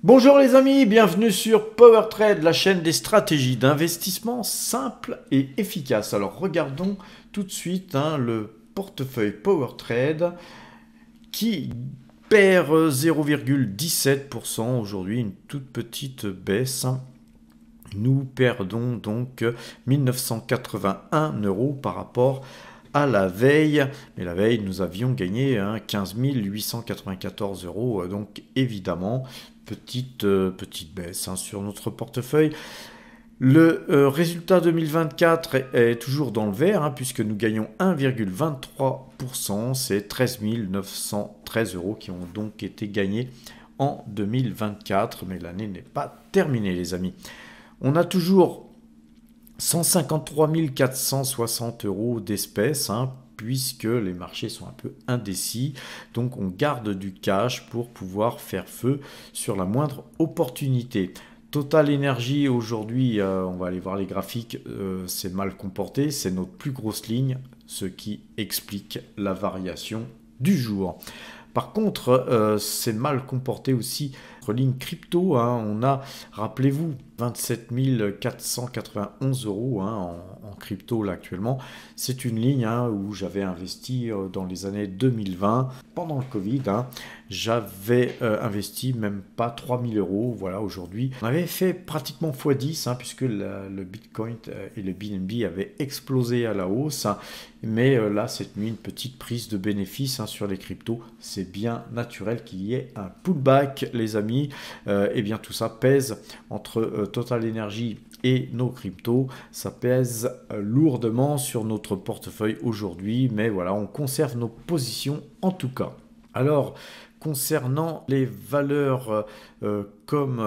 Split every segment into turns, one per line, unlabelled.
Bonjour les amis, bienvenue sur PowerTrade, la chaîne des stratégies d'investissement simples et efficaces. Alors regardons tout de suite le portefeuille PowerTrade qui perd 0,17% aujourd'hui, une toute petite baisse. Nous perdons donc 1981 € par rapport à la veille. Mais la veille, nous avions gagné 15 894 €. Donc évidemment, petite baisse sur notre portefeuille. Le résultat 2024 est toujours dans le vert, puisque nous gagnons 1,23%. C'est 13 913 € qui ont donc été gagnés en 2024. Mais l'année n'est pas terminée, les amis. On a toujours 153 460 € d'espèces, puisque les marchés sont un peu indécis. Donc on garde du cash pour pouvoir faire feu sur la moindre opportunité. Total Energy aujourd'hui, on va aller voir les graphiques, c'est mal comporté, c'est notre plus grosse ligne, ce qui explique la variation du jour. Par contre, c'est mal comporté aussi notre ligne crypto. On a, rappelez-vous, 27 491 € en crypto là actuellement. C'est une ligne où j'avais investi dans les années 2020, pendant le Covid. J'avais investi même pas 3000 €. Voilà, aujourd'hui, on avait fait pratiquement x10, puisque le Bitcoin et le BNB avaient explosé à la hausse. Mais là, cette nuit, une petite prise de bénéfice sur les cryptos. C'est bien naturel qu'il y ait un pullback, les amis. Et bien, tout ça pèse entre Total Energy et nos cryptos. Ça pèse lourdement sur notre portefeuille aujourd'hui. Mais voilà, on conserve nos positions en tout cas. Alors, concernant les valeurs comme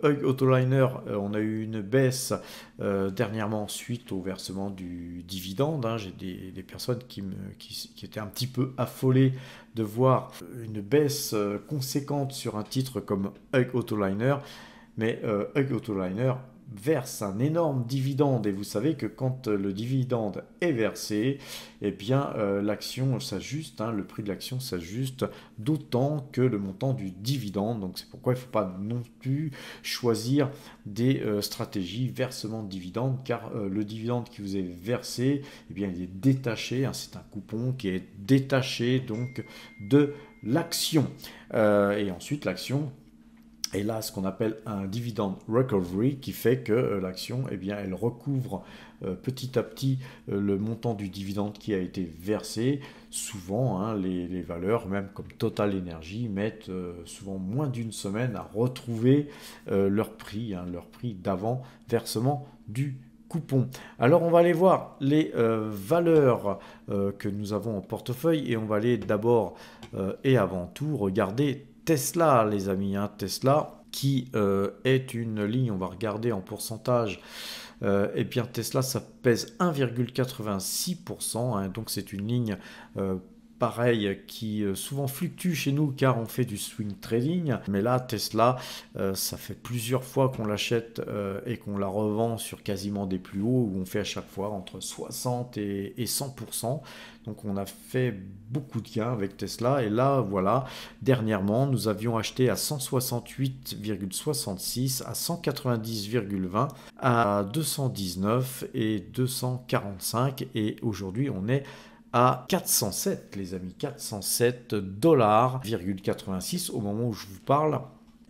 Hug Autoliner, on a eu une baisse dernièrement suite au versement du dividende. J'ai des personnes qui étaient un petit peu affolées de voir une baisse conséquente sur un titre comme Hug Autoliner. Mais Hug Autoliner verse un énorme dividende, et vous savez que quand le dividende est versé, eh bien l'action s'ajuste, le prix de l'action s'ajuste d'autant que le montant du dividende. Donc c'est pourquoi il ne faut pas non plus choisir des stratégies versement de dividende, car le dividende qui vous est versé, eh bien il est détaché, c'est un coupon qui est détaché donc de l'action. Et ensuite l'action, et là, ce qu'on appelle un dividend recovery, qui fait que l'action, eh bien, elle recouvre petit à petit le montant du dividende qui a été versé. Souvent, les valeurs, même comme Total Energy, mettent souvent moins d'une semaine à retrouver leur prix d'avant versement du coupon. Alors, on va aller voir les valeurs que nous avons en portefeuille, et on va aller d'abord et avant tout regarder Tesla, les amis. Tesla qui est une ligne, on va regarder en pourcentage. Et bien Tesla, ça pèse 1,86%. Donc c'est une ligne pareil qui souvent fluctue chez nous, car on fait du swing trading. Mais là, Tesla, ça fait plusieurs fois qu'on l'achète et qu'on la revend sur quasiment des plus hauts, où on fait à chaque fois entre 60 et 100%. Donc on a fait beaucoup de gains avec Tesla. Et là, voilà, dernièrement, nous avions acheté à 168,66, à 190,20, à 219 et 245. Et aujourd'hui, on est à 407, les amis, 407 $,86 au moment où je vous parle.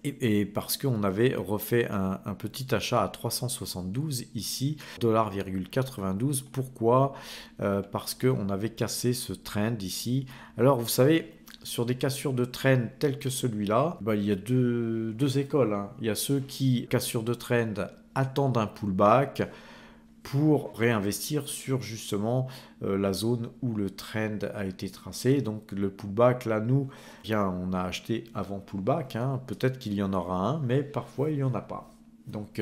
Et parce qu'on avait refait un petit achat à 372 ici, $,92. Pourquoi? Parce qu'on avait cassé ce trend ici. Alors vous savez, sur des cassures de trend tels que celui-là, il y a deux écoles. Il y a ceux qui, cassures de trend, attendent un pullback pour réinvestir sur justement la zone où le trend a été tracé. Donc le pullback, là, nous, bien, on a acheté avant pullback. Peut-être qu'il y en aura un, mais parfois il n'y en a pas. Donc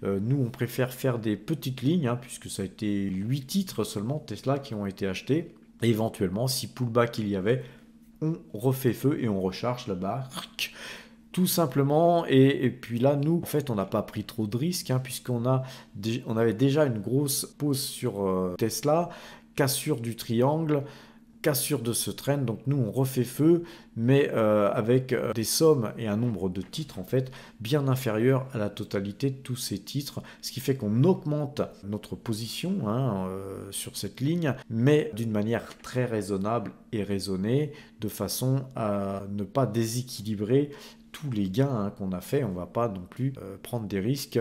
nous, on préfère faire des petites lignes, puisque ça a été 8 titres seulement Tesla qui ont été achetés. Et éventuellement, si pullback il y avait, on refait feu et on recharge la barre. Tout simplement. Et puis là, nous, en fait, on n'a pas pris trop de risques, puisqu'on avait déjà une grosse pause sur Tesla, cassure du triangle, cassure de ce trend. Donc nous on refait feu, mais avec des sommes et un nombre de titres en fait bien inférieur à la totalité de tous ces titres, ce qui fait qu'on augmente notre position sur cette ligne, mais d'une manière très raisonnable et raisonnée, de façon à ne pas déséquilibrer tous les gains qu'on a fait. On va pas non plus prendre des risques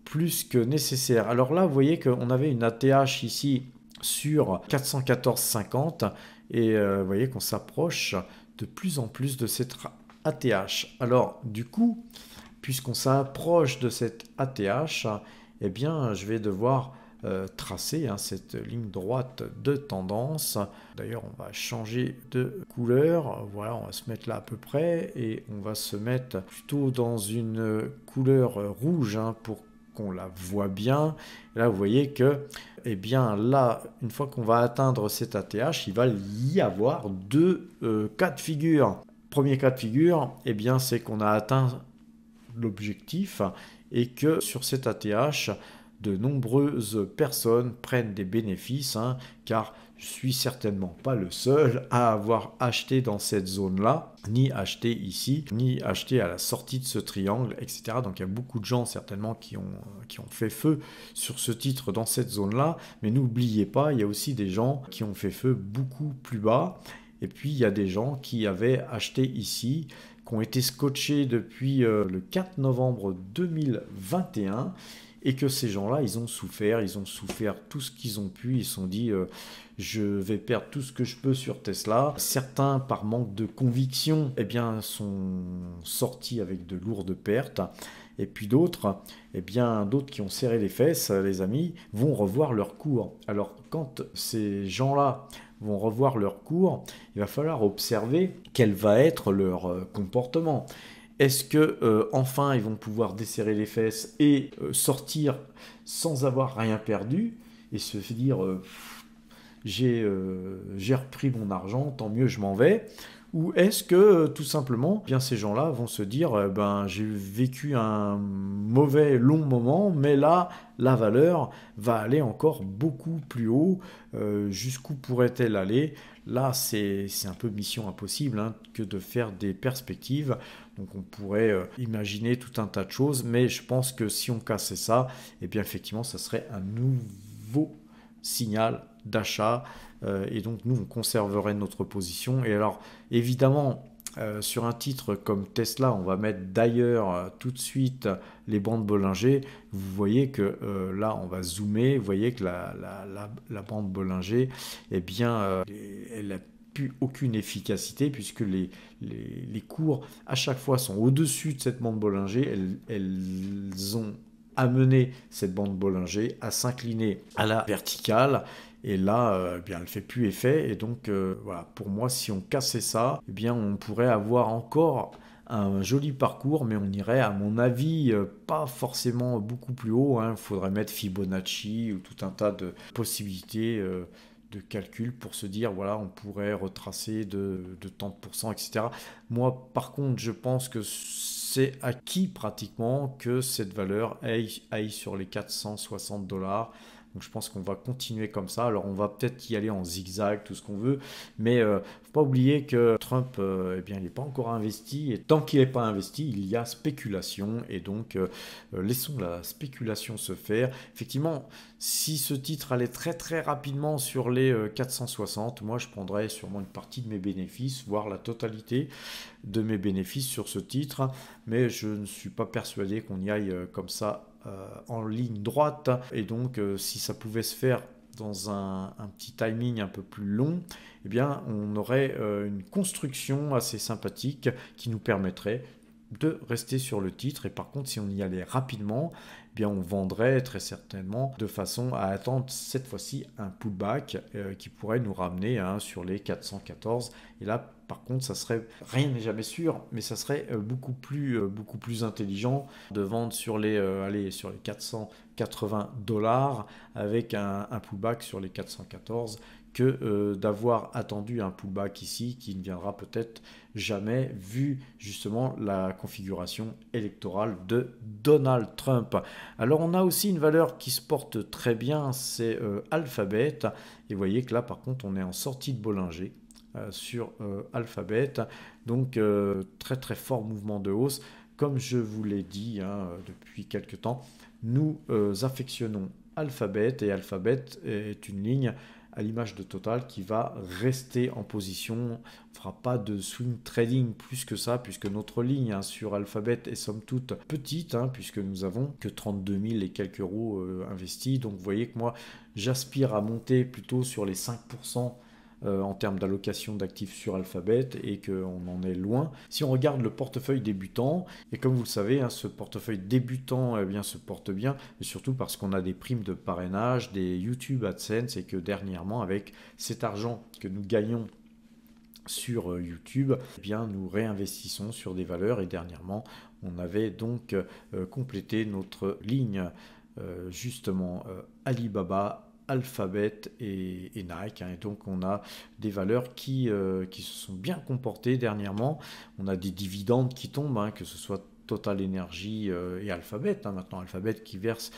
plus que nécessaire. Alors là vous voyez qu'on avait une ATH ici sur 414,50 et vous voyez qu'on s'approche de plus en plus de cette ATH. Alors du coup, puisqu'on s'approche de cette ATH, eh bien je vais devoir tracer cette ligne droite de tendance. D'ailleurs on va changer de couleur, voilà, on va se mettre là à peu près et on va se mettre plutôt dans une couleur rouge pour qu'on la voit bien. Et là vous voyez que eh bien là, une fois qu'on va atteindre cet ATH, il va y avoir deux cas de figure. Premier cas de figure, eh bien c'est qu'on a atteint l'objectif et que sur cet ATH, de nombreuses personnes prennent des bénéfices, car je suis certainement pas le seul à avoir acheté dans cette zone-là, ni acheté ici, ni acheté à la sortie de ce triangle, etc. Donc il y a beaucoup de gens certainement qui ont fait feu sur ce titre dans cette zone-là, mais n'oubliez pas, il y a aussi des gens qui ont fait feu beaucoup plus bas, et puis il y a des gens qui avaient acheté ici, qui ont été scotchés depuis le 4 novembre 2021, et que ces gens-là, ils ont souffert tout ce qu'ils ont pu, ils se sont dit je vais perdre tout ce que je peux sur Tesla. Certains, par manque de conviction, eh bien, sont sortis avec de lourdes pertes. Et puis d'autres, eh bien, d'autres qui ont serré les fesses, les amis, vont revoir leur cours. Alors, quand ces gens-là vont revoir leur cours, il va falloir observer quel va être leur comportement. Est-ce que enfin ils vont pouvoir desserrer les fesses et sortir sans avoir rien perdu et se dire j'ai repris mon argent, tant mieux, je m'en vais? Ou est-ce que tout simplement, bien ces gens-là vont se dire ben j'ai vécu un mauvais long moment, mais là la valeur va aller encore beaucoup plus haut. Jusqu'où pourrait-elle aller? Là c'est un peu mission impossible que de faire des perspectives. Donc on pourrait imaginer tout un tas de choses, mais je pense que si on cassait ça, eh bien effectivement ça serait un nouveau signal d'achat et donc nous on conserverait notre position. Et alors évidemment sur un titre comme Tesla, on va mettre d'ailleurs tout de suite les bandes Bollinger. Vous voyez que là on va zoomer, vous voyez que la bande Bollinger, eh bien elle a plus aucune efficacité puisque les cours à chaque fois sont au-dessus de cette bande Bollinger. Elles ont amené cette bande Bollinger à s'incliner à la verticale et là bien elle fait plus effet. Et donc voilà, pour moi si on cassait ça, eh bien on pourrait avoir encore un joli parcours, mais on irait à mon avis pas forcément beaucoup plus haut. Il faudrait mettre Fibonacci ou tout un tas de possibilités de calcul pour se dire voilà on pourrait retracer de tant de pourcents, etc. Moi par contre je pense que c'est acquis pratiquement que cette valeur aille sur les 460 $. Donc je pense qu'on va continuer comme ça. Alors on va peut-être y aller en zigzag, tout ce qu'on veut, mais faut pas oublier que Trump, eh bien, il n'est pas encore investi. Et tant qu'il n'est pas investi, il y a spéculation. Et donc laissons la spéculation se faire. Effectivement, si ce titre allait très très rapidement sur les 460, moi je prendrais sûrement une partie de mes bénéfices, voire la totalité de mes bénéfices sur ce titre. Mais je ne suis pas persuadé qu'on y aille comme ça en ligne droite. Et donc si ça pouvait se faire dans un petit timing un peu plus long, eh bien on aurait une construction assez sympathique qui nous permettrait de rester sur le titre. Et par contre si on y allait rapidement, eh bien on vendrait très certainement de façon à attendre cette fois-ci un pullback qui pourrait nous ramener sur les 414. Et là par contre ça serait, rien n'est jamais sûr, mais ça serait beaucoup plus intelligent de vendre sur les 480 $ avec un pullback sur les 414 que d'avoir attendu un pullback ici qui ne viendra peut-être jamais vu justement la configuration électorale de Donald Trump. Alors on a aussi une valeur qui se porte très bien, c'est Alphabet. Et vous voyez que là par contre on est en sortie de Bollinger. sur Alphabet. Donc très très fort mouvement de hausse. Comme je vous l'ai dit depuis quelques temps, nous affectionnons Alphabet, et Alphabet est une ligne à l'image de Total qui va rester en position. On ne fera pas de swing trading plus que ça, puisque notre ligne sur Alphabet est somme toute petite, puisque nous avons que 32 000 et quelques euros investis. Donc vous voyez que moi j'aspire à monter plutôt sur les 5% en termes d'allocation d'actifs sur Alphabet, et qu'on en est loin. Si on regarde le portefeuille débutant, et comme vous le savez, ce portefeuille débutant se porte bien, mais surtout parce qu'on a des primes de parrainage, des YouTube AdSense, et que dernièrement, avec cet argent que nous gagnons sur YouTube, nous réinvestissons sur des valeurs, et dernièrement on avait donc complété notre ligne justement Alibaba, Alphabet et Nike, et donc on a des valeurs qui se sont bien comportées dernièrement. On a des dividendes qui tombent, que ce soit Total Energy et Alphabet. Maintenant Alphabet qui verse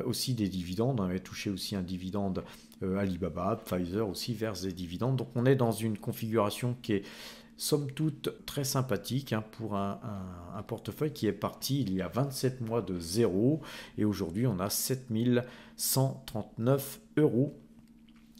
aussi des dividendes. On avait touché aussi un dividende Alibaba, Pfizer aussi verse des dividendes. Donc on est dans une configuration qui est somme toute très sympathique pour un portefeuille qui est parti il y a 27 mois de zéro, et aujourd'hui on a 7139 euros.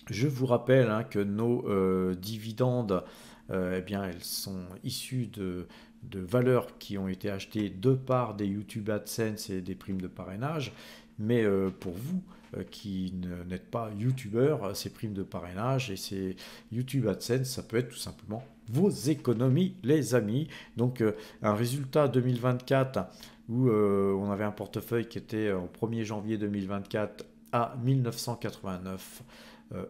Je vous rappelle que nos dividendes, elles sont issues de valeurs qui ont été achetées de part des YouTube AdSense et des primes de parrainage. Mais pour vous qui n'êtes pas youtubeur, ces primes de parrainage et ces YouTube AdSense, ça peut être tout simplement vos économies, les amis. Donc un résultat 2024 où on avait un portefeuille qui était au 1er janvier 2024 à 1989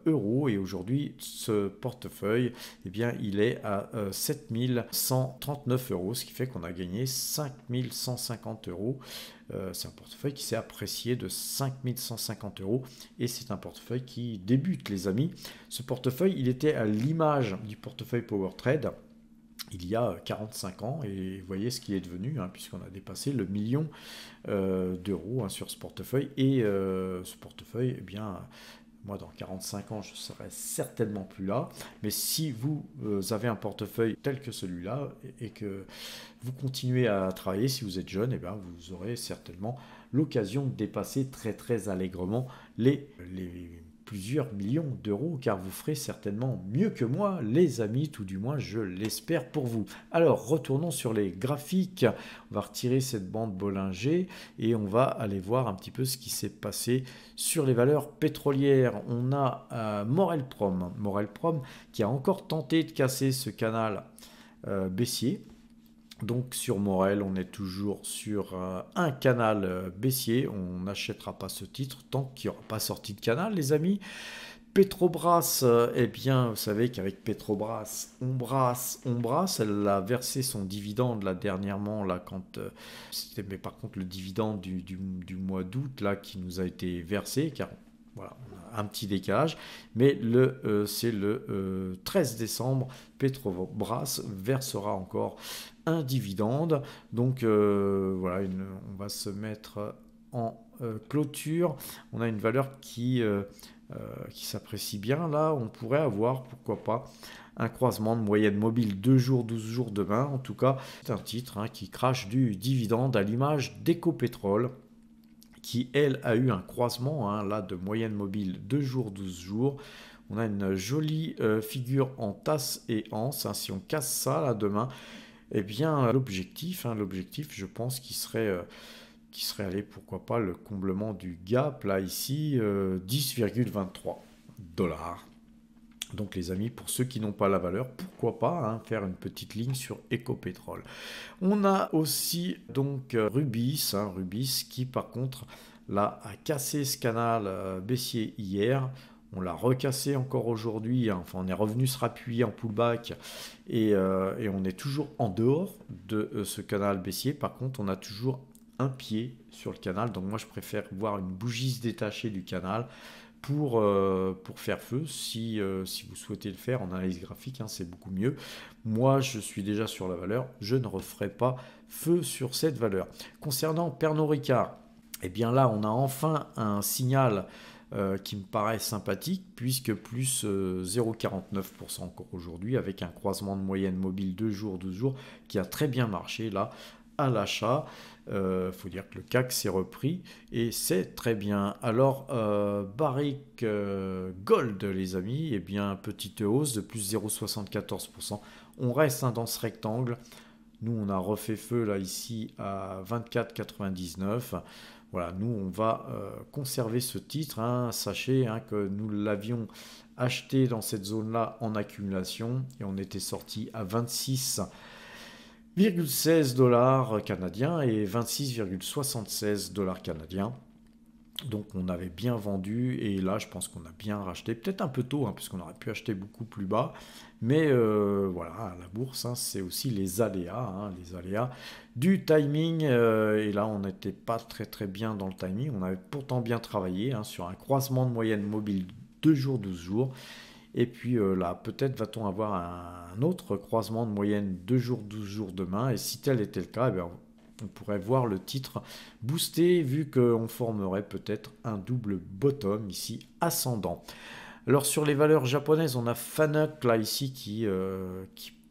euros, et aujourd'hui ce portefeuille il est à 7139 euros, ce qui fait qu'on a gagné 5150 euros. C'est un portefeuille qui s'est apprécié de 5150 euros, et c'est un portefeuille qui débute, les amis. Ce portefeuille, il était à l'image du portefeuille PowerTrade il y a 45 ans, et vous voyez ce qu'il est devenu, puisqu'on a dépassé le million d'euros sur ce portefeuille. Et ce portefeuille, moi, dans 45 ans, je serai certainement plus là. Mais si vous avez un portefeuille tel que celui-là, et que vous continuez à travailler, si vous êtes jeune, vous aurez certainement l'occasion de dépasser très très allègrement les plusieurs millions d'euros, car vous ferez certainement mieux que moi, les amis, tout du moins je l'espère pour vous. Alors retournons sur les graphiques, on va retirer cette bande Bollinger et on va aller voir un petit peu ce qui s'est passé sur les valeurs pétrolières. On a Morel Prom qui a encore tenté de casser ce canal baissier. Donc sur Morel, on est toujours sur un canal baissier. On n'achètera pas ce titre tant qu'il n'y aura pas sorti de canal, les amis. Petrobras, vous savez qu'avec Petrobras, on brasse. Elle a versé son dividende là dernièrement, mais par contre le dividende du mois d'août là qui nous a été versé, car voilà, on a un petit décalage, mais c'est le 13 décembre, Petrobras versera encore un dividende. Donc voilà, on va se mettre en clôture. On a une valeur qui s'apprécie bien. Là, on pourrait avoir, pourquoi pas, un croisement de moyenne mobile 2 jours, 12 jours demain. En tout cas, c'est un titre qui crache du dividende à l'image d'Ecopétrol, qui elle a eu un croisement là de moyenne mobile 2 jours, 12 jours. On a une jolie figure en tasse et anse. Si on casse ça là demain, l'objectif, je pense qu'il serait allé, pourquoi pas, le comblement du gap là ici, 10,23 $. Donc les amis, pour ceux qui n'ont pas la valeur, pourquoi pas faire une petite ligne sur Ecopétrol. On a aussi donc Rubis qui par contre là a cassé ce canal baissier hier. On l'a recassé encore aujourd'hui, on est revenu se rappuyer en pullback, et on est toujours en dehors de ce canal baissier. Par contre, on a toujours un pied sur le canal, donc moi je préfère voir une bougie se détacher du canal pour faire feu. Si vous souhaitez le faire en analyse graphique, c'est beaucoup mieux. Moi je suis déjà sur la valeur, je ne referai pas feu sur cette valeur. Concernant Pernod Ricard, là on a enfin un signal qui me paraît sympathique, puisque plus 0,49% encore aujourd'hui, avec un croisement de moyenne mobile 2 jours, 12 jours, qui a très bien marché là à l'achat. Faut dire que le CAC s'est repris et c'est très bien. Alors Barrick Gold, les amis, eh bien petite hausse de plus 0,74%. On reste dans ce rectangle. Nous, on a refait feu là ici à 24,99. Voilà, nous, on va conserver ce titre. Hein. Sachez hein, que nous l'avions acheté dans cette zone-là en accumulation et on était sorti à 26,16 dollars canadiens et 26,76 dollars canadiens. Donc on avait bien vendu et là je pense qu'on a bien racheté, peut-être un peu tôt hein, puisqu'on aurait pu acheter beaucoup plus bas, mais voilà, la bourse hein, c'est aussi les aléas du timing et là on n'était pas très bien dans le timing, on avait pourtant bien travaillé hein, sur un croisement de moyenne mobile 2 jours, 12 jours. Et puis là, peut-être va-t-on avoir un autre croisement de moyenne 2 jours, 12 jours demain. Et si tel était le cas, eh bien, on pourrait voir le titre boosté vu qu'on formerait peut-être un double bottom ici ascendant. Alors sur les valeurs japonaises, on a Fanuc là ici qui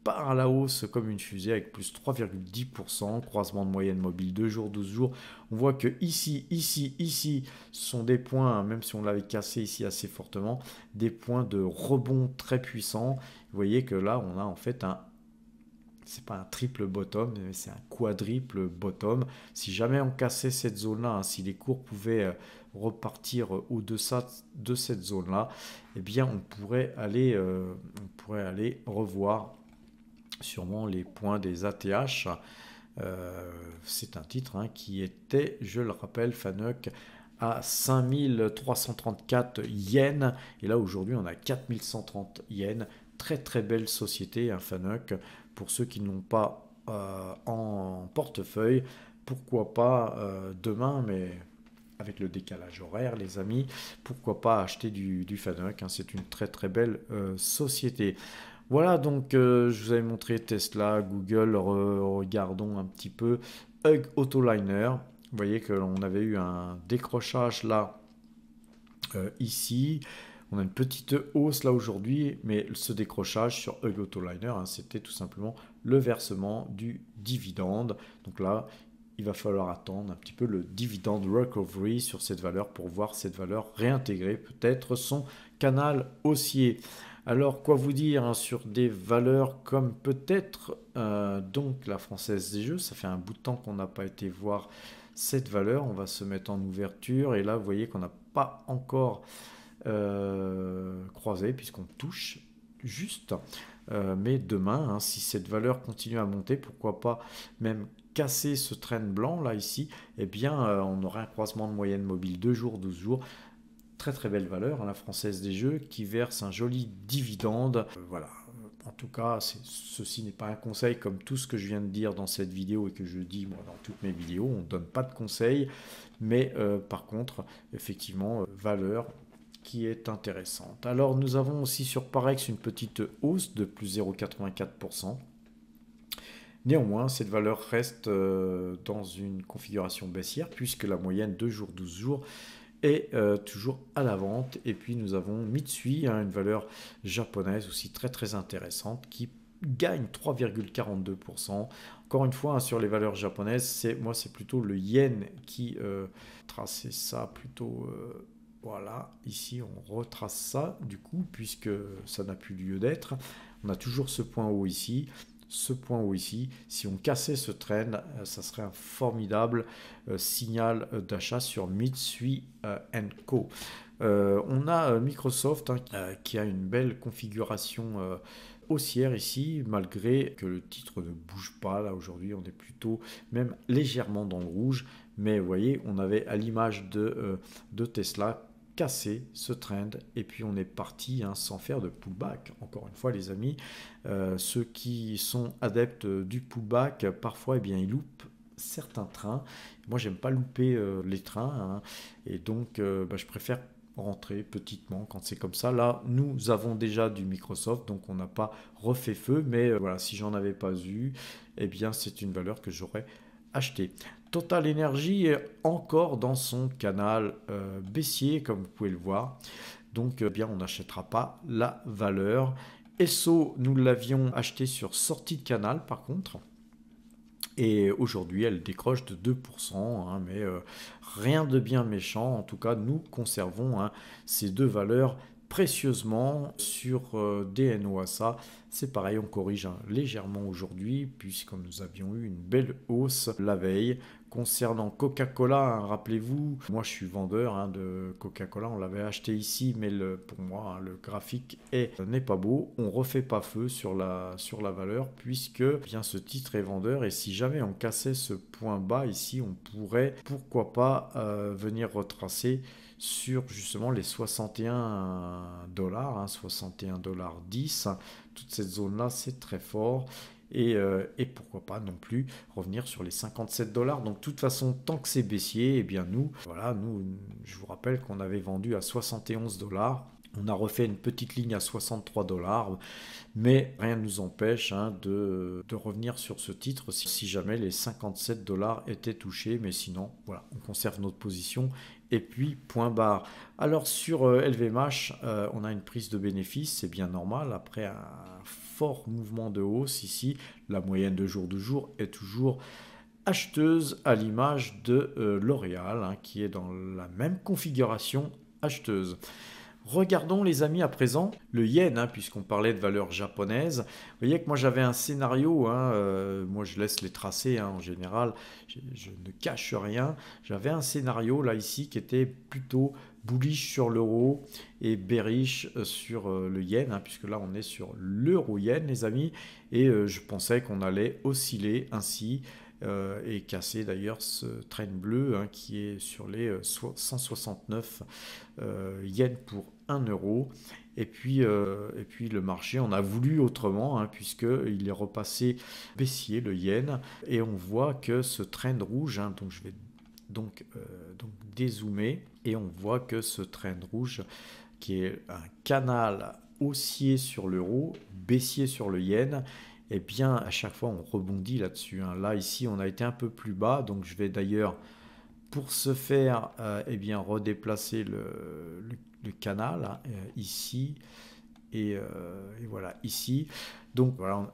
part à la hausse comme une fusée avec plus 3,10%, croisement de moyenne mobile 2 jours, 12 jours. On voit que ici, ce sont des points, même si on l'avait cassé ici assez fortement, des points de rebond très puissants. Vous voyez que là, on a en fait c'est pas un triple bottom, mais c'est un quadruple bottom. Si jamais on cassait cette zone-là, hein, si les cours pouvaient repartir au-deçà de cette zone-là, eh bien on pourrait aller revoir sûrement les points des ATH. C'est un titre hein, qui était, je le rappelle, Fanuc à 5334 yens. Et là aujourd'hui on a 4130 yens. Très belle société, un Fanuc. Pour ceux qui ne l'ont pas en portefeuille, pourquoi pas demain, mais avec le décalage horaire, les amis, pourquoi pas acheter du Fanuc, hein, c'est une très belle société. Voilà, donc je vous avais montré Tesla, Google, regardons un petit peu Hug Autoliner. Vous voyez que l'on avait eu un décrochage là, ici. On a une petite hausse là aujourd'hui, mais ce décrochage sur Hug Autoliner, hein, c'était tout simplement le versement du dividende. Donc là, il va falloir attendre un petit peu le dividende recovery sur cette valeur pour voir cette valeur réintégrer peut-être son canal haussier. Alors, quoi vous dire hein, sur des valeurs comme peut-être donc la Française des Jeux. Ça fait un bout de temps qu'on n'a pas été voir cette valeur. On va se mettre en ouverture et là, vous voyez qu'on n'a pas encore croisé puisqu'on touche juste. Mais demain, hein, si cette valeur continue à monter, pourquoi pas même casser ce trend blanc là ici, eh bien on aura un croisement de moyenne mobile 2 jours, 12 jours. Très belle valeur, hein, la Française des Jeux, qui verse un joli dividende. Voilà, en tout cas, ceci n'est pas un conseil comme tout ce que je viens de dire dans cette vidéo et que je dis moi dans toutes mes vidéos. On ne donne pas de conseils, mais par contre, effectivement, valeur qui est intéressante. Alors, nous avons aussi sur Parex une petite hausse de plus 0,84%. Néanmoins, cette valeur reste dans une configuration baissière puisque la moyenne 2 jours, 12 jours est toujours à la vente. Et puis nous avons Mitsui, hein, une valeur japonaise aussi très intéressante qui gagne 3,42%. Encore une fois, hein, sur les valeurs japonaises, c'est plutôt le yen qui traçait ça plutôt... voilà, ici on retrace ça du coup puisque ça n'a plus lieu d'être. On a toujours ce point haut ici. Ce point haut ici, si on cassait ce trend, ça serait un formidable signal d'achat sur Mitsui & Co. On a Microsoft hein, qui a une belle configuration haussière ici, malgré que le titre ne bouge pas. Là aujourd'hui, on est plutôt même légèrement dans le rouge. Mais vous voyez, on avait à l'image de Tesla casser ce trend et puis on est parti hein, sans faire de pullback. Encore une fois les amis, ceux qui sont adeptes du pullback parfois eh bien ils loupent certains trains. Moi j'aime pas louper les trains hein, et donc je préfère rentrer petitement quand c'est comme ça. Là nous avons déjà du Microsoft donc on n'a pas refait feu, mais voilà, si j'en avais pas eu, eh bien c'est une valeur que j'aurais acheter. Total Energy est encore dans son canal baissier, comme vous pouvez le voir. Donc, bien, on n'achètera pas la valeur. Esso, nous l'avions acheté sur sortie de canal, par contre. Et aujourd'hui, elle décroche de 2%, hein, mais rien de bien méchant. En tout cas, nous conservons hein, ces deux valeurs précieusement sur DNOASA. C'est pareil, on corrige hein, légèrement aujourd'hui, puisque nous avions eu une belle hausse la veille. Concernant Coca-Cola, hein, rappelez-vous, moi je suis vendeur hein, de Coca-Cola, on l'avait acheté ici, mais pour moi hein, le graphique n'est pas beau. On refait pas feu sur la valeur, puisque bien ce titre est vendeur, et si jamais on cassait ce point bas ici, on pourrait, pourquoi pas, venir retracer sur justement les 61 dollars, hein, 61 dollars 10. Toute cette zone là c'est très fort. Et pourquoi pas non plus revenir sur les 57 dollars. Donc de toute façon, tant que c'est baissier, eh bien nous, voilà, je vous rappelle qu'on avait vendu à 71 dollars. On a refait une petite ligne à 63 dollars, mais rien ne nous empêche hein, de revenir sur ce titre si jamais les 57 dollars étaient touchés. Mais sinon, voilà, on conserve notre position. Et puis, point barre. Alors sur LVMH, on a une prise de bénéfice, c'est bien normal. Après un fort mouvement de hausse ici, la moyenne de jour est toujours acheteuse à l'image de L'Oréal, hein, qui est dans la même configuration acheteuse. Regardons les amis à présent le yen, hein, puisqu'on parlait de valeur japonaise. Vous voyez que moi j'avais un scénario, hein, moi je laisse les tracer hein, en général, je ne cache rien. J'avais un scénario là ici qui était plutôt bullish sur l'euro et bearish sur le yen, hein, puisque là on est sur l'euro-yen les amis, et je pensais qu'on allait osciller ainsi. Et casser d'ailleurs ce train bleu hein, qui est sur les 169 yens pour 1 euro. Et puis le marché en a voulu autrement, hein, puisqu'il est repassé baissier le yen. Et on voit que ce trend rouge, hein, donc je vais donc dézoomer, et on voit que ce trend rouge qui est un canal haussier sur l'euro, baissier sur le yen, et bien à chaque fois on rebondit là-dessus. Hein. Là ici on a été un peu plus bas, donc je vais d'ailleurs pour ce faire eh bien redéplacer le canal hein, ici et voilà ici. Donc voilà,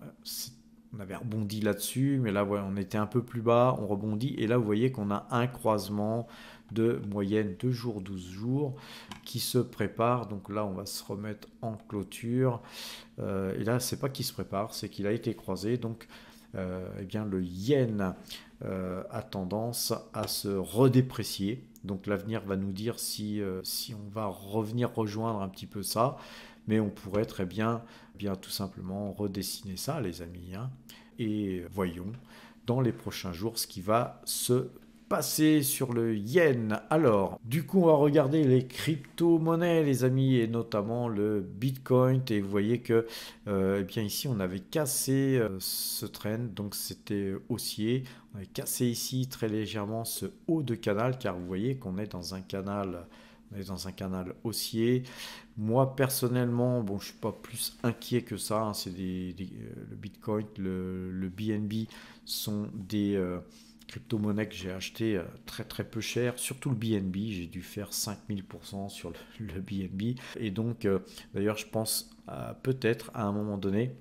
on avait rebondi là-dessus, mais là voilà, on était un peu plus bas, on rebondit, et là vous voyez qu'on a un croisement de moyenne 2 jours, 12 jours qui se prépare. Donc là on va se remettre en clôture, et là c'est pas qu'il se prépare, c'est qu'il a été croisé. Donc eh bien le yen a tendance à se redéprécier. Donc l'avenir va nous dire si on va revenir rejoindre un petit peu ça, mais on pourrait très bien tout simplement redessiner ça les amis, hein. Et voyons dans les prochains jours ce qui va se passer sur le yen. Alors, du coup, on va regarder les crypto-monnaies, les amis, et notamment le Bitcoin. Et vous voyez que, eh bien, ici, on avait cassé ce trend, donc c'était haussier. On avait cassé ici très légèrement ce haut de canal, car vous voyez qu'on est dans un canal. On est dans un canal haussier. Moi, personnellement, bon, je ne suis pas plus inquiet que ça. Hein. C'est le Bitcoin, le BNB sont des crypto-monnaies que j'ai acheté très très peu cher, surtout le BNB. J'ai dû faire 5000% sur le BNB. Et donc, d'ailleurs, je pense peut-être à un moment donné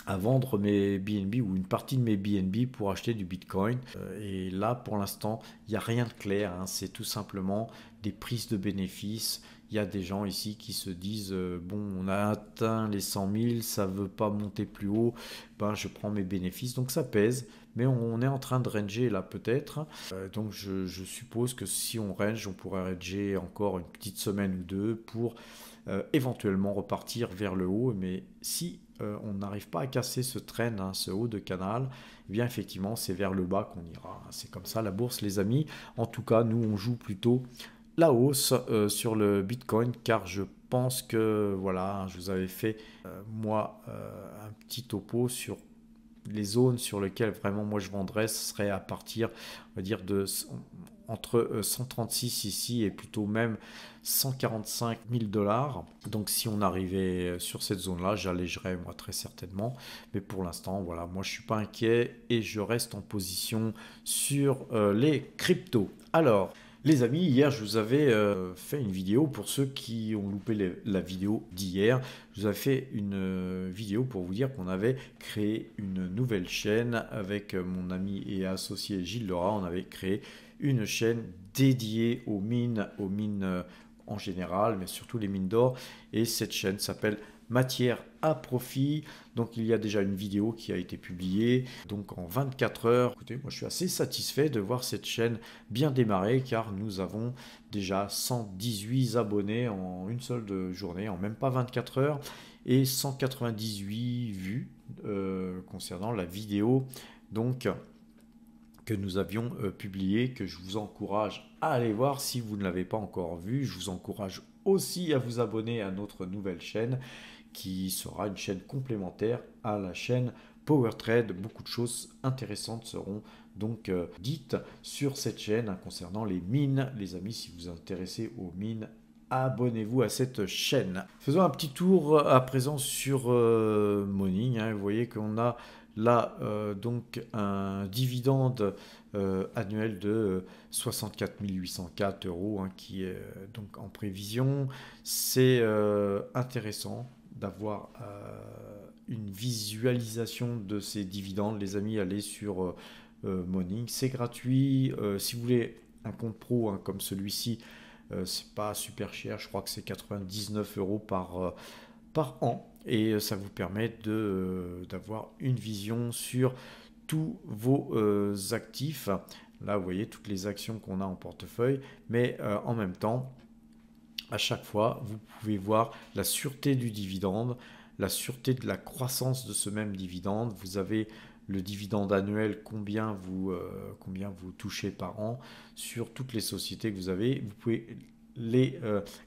à vendre mes BNB ou une partie de mes BNB pour acheter du Bitcoin. Et là, pour l'instant, il n'y a rien de clair. Hein. C'est tout simplement des prises de bénéfices. Il y a des gens ici qui se disent bon, on a atteint les 100 000, ça ne veut pas monter plus haut, ben, je prends mes bénéfices. Donc ça pèse, mais on est en train de ranger là peut-être. Donc je suppose que si on range, on pourrait ranger encore une petite semaine ou deux pour éventuellement repartir vers le haut. Mais si on n'arrive pas à casser ce trend, hein, ce haut de canal, eh bien effectivement c'est vers le bas qu'on ira. C'est comme ça la bourse les amis. En tout cas nous on joue plutôt la hausse sur le Bitcoin, car je pense que voilà, je vous avais fait moi un petit topo sur les zones sur lesquelles vraiment moi je vendrais. Ce serait à partir, on va dire, de entre 136 ici et plutôt même 145 000 $. Donc si on arrivait sur cette zone-là, j'allégerais moi très certainement. Mais pour l'instant, voilà, moi je suis pas inquiet et je reste en position sur les cryptos. Alors, les amis, hier je vous avais fait une vidéo pour ceux qui ont loupé la vidéo d'hier. Je vous avais fait une vidéo pour vous dire qu'on avait créé une nouvelle chaîne avec mon ami et associé Gilles Laura. On avait créé une chaîne dédiée aux mines en général, mais surtout les mines d'or. Et cette chaîne s'appelle Matière à profit. Donc il y a déjà une vidéo qui a été publiée donc en 24 heures. Écoutez, moi je suis assez satisfait de voir cette chaîne bien démarrer car nous avons déjà 118 abonnés en une seule journée, en même pas 24 heures, et 198 vues concernant la vidéo donc que nous avions publié, que je vous encourage à aller voir si vous ne l'avez pas encore vu. Je vous encourage aussi à vous abonner à notre nouvelle chaîne qui sera une chaîne complémentaire à la chaîne PowerTrade. Beaucoup de choses intéressantes seront donc dites sur cette chaîne concernant les mines. Les amis, si vous vous intéressez aux mines, abonnez-vous à cette chaîne. Faisons un petit tour à présent sur Morning. Vous voyez qu'on a là donc un dividende annuel de 64 804 € qui est donc en prévision. C'est intéressant d'avoir une visualisation de ces dividendes. Les amis, allez sur Morning, c'est gratuit. Si vous voulez un compte pro comme celui-ci, c'est pas super cher, je crois que c'est 99 € par an, et ça vous permet d'avoir une vision sur tous vos actifs. Là vous voyez toutes les actions qu'on a en portefeuille, mais en même temps à chaque fois vous pouvez voir la sûreté du dividende, la sûreté de la croissance de ce même dividende. Vous avez le dividende annuel, combien vous touchez par an sur toutes les sociétés que vous avez. Vous pouvez les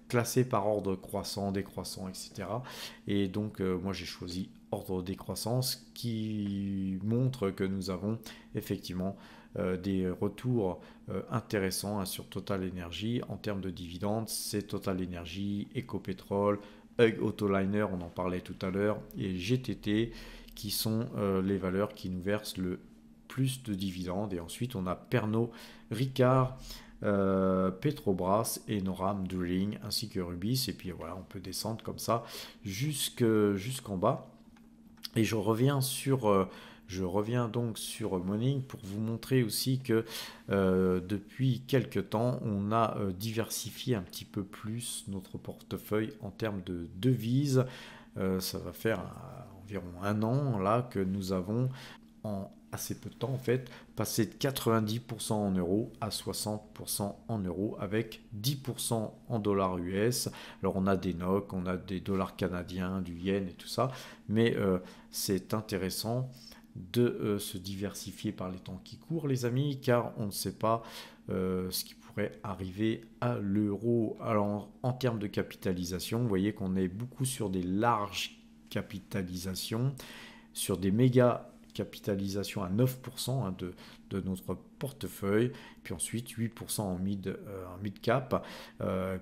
classer par ordre croissant, décroissant, etc. Et donc moi j'ai choisi ordre décroissance qui montre que nous avons effectivement des retours intéressants sur Total Energy en termes de dividendes. C'est Total Energy, Ecopetrol, Hug Autoliner, on en parlait tout à l'heure, et GTT qui sont les valeurs qui nous versent le plus de dividendes. Et ensuite on a Pernod Ricard, Petrobras et Noram Drilling ainsi que Rubis. Et puis voilà, on peut descendre comme ça jusqu'en bas. Et je reviens donc sur Morning pour vous montrer aussi que depuis quelques temps, on a diversifié un petit peu plus notre portefeuille en termes de devises. Ça va faire environ un an là que nous avons en assez peu de temps en fait passé de 90% en euros à 60% en euros avec 10% en dollars US. Alors on a des NOK, on a des dollars canadiens, du yen et tout ça, mais c'est intéressant de se diversifier par les temps qui courent les amis, car on ne sait pas ce qui pourrait arriver à l'euro. Alors en termes de capitalisation, vous voyez qu'on est beaucoup sur des larges capitalisations, sur des méga capitalisation à 9% de notre portefeuille, puis ensuite 8% en mid cap,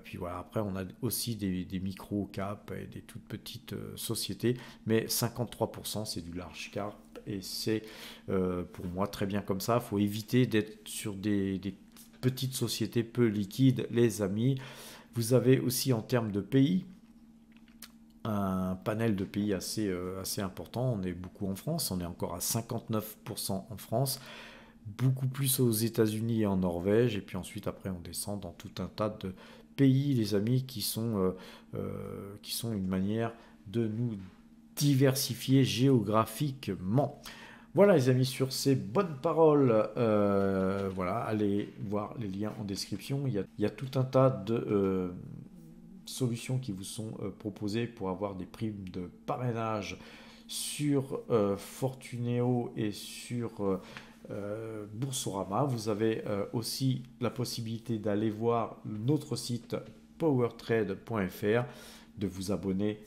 puis voilà, après on a aussi des micro cap et des toutes petites sociétés, mais 53% c'est du large cap, et c'est pour moi très bien comme ça. Il faut éviter d'être sur des petites sociétés peu liquides les amis. Vous avez aussi en termes de pays un panel de pays assez important. On est beaucoup en France, on est encore à 59% en France, beaucoup plus aux États-Unis et en Norvège, et puis ensuite après on descend dans tout un tas de pays les amis qui sont une manière de nous diversifier géographiquement. Voilà les amis, sur ces bonnes paroles, voilà, allez voir les liens en description. Il y a tout un tas de solutions qui vous sont proposées pour avoir des primes de parrainage sur Fortuneo et sur Boursorama. Vous avez aussi la possibilité d'aller voir notre site powertrade.fr, de vous abonner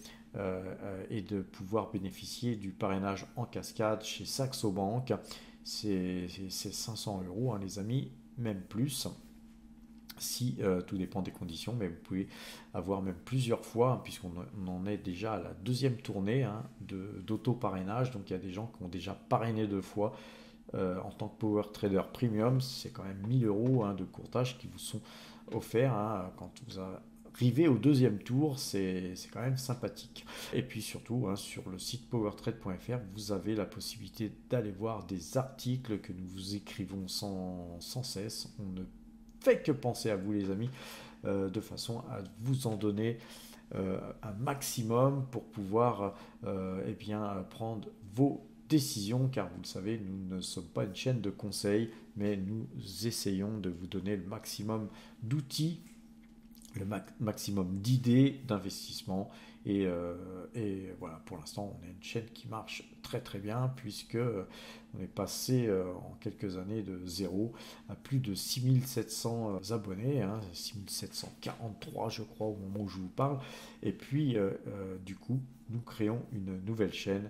et de pouvoir bénéficier du parrainage en cascade chez Saxo Bank. C'est 500 € les amis, même plus. si tout dépend des conditions, mais vous pouvez avoir même plusieurs fois, hein, puisqu'on en est déjà à la deuxième tournée hein, d'auto-parrainage. Donc il y a des gens qui ont déjà parrainé 2 fois en tant que Power Trader Premium. C'est quand même 1000 euros hein, de courtage qui vous sont offerts hein, quand vous arrivez au deuxième tour. C'est quand même sympathique. Et puis surtout, hein, sur le site powertrade.fr, vous avez la possibilité d'aller voir des articles que nous vous écrivons sans cesse. On ne fait que penser à vous les amis, de façon à vous en donner un maximum pour pouvoir eh bien, prendre vos décisions, car vous le savez, nous ne sommes pas une chaîne de conseils, mais nous essayons de vous donner le maximum d'outils, le maximum d'idées d'investissement. Et voilà, pour l'instant, on est une chaîne qui marche très très bien, puisque on est passé en quelques années de 0 à plus de 6700 abonnés, hein, 6743 je crois au moment où je vous parle. Et puis, du coup, nous créons une nouvelle chaîne.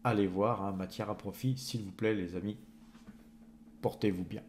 Allez voir, hein, matière à profit, s'il vous plaît les amis, portez-vous bien.